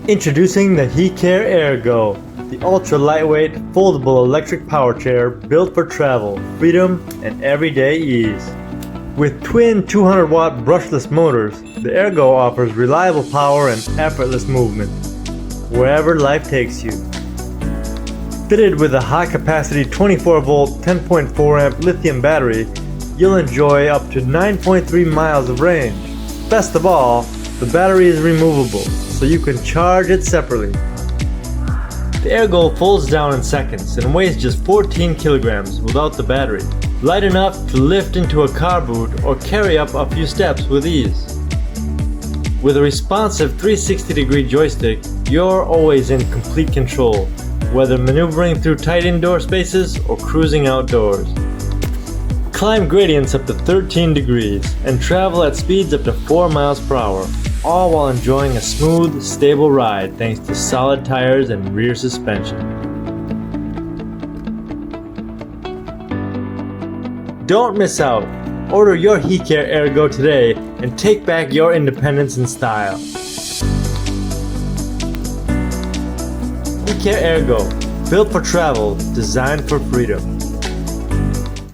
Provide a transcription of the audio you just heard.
Introducing the HeCare AIRGO, the ultra-lightweight, foldable electric power chair built for travel, freedom, and everyday ease. With twin 200-watt brushless motors, the AIRGO offers reliable power and effortless movement, wherever life takes you. Fitted with a high-capacity 24-volt 10.4-amp lithium battery, you'll enjoy up to 9.3 miles of range. Best of all, the battery is removable, so you can charge it separately. The AIRGO folds down in seconds and weighs just 14 kilograms without the battery. Light enough to lift into a car boot or carry up a few steps with ease. With a responsive 360-degree joystick, you're always in complete control, whether maneuvering through tight indoor spaces or cruising outdoors. Climb gradients up to 13 degrees and travel at speeds up to 4 miles per hour, all while enjoying a smooth, stable ride thanks to solid tires and rear suspension. Don't miss out! Order your HeCare AIRGO today and take back your independence and style. HeCare AIRGO, built for travel, designed for freedom.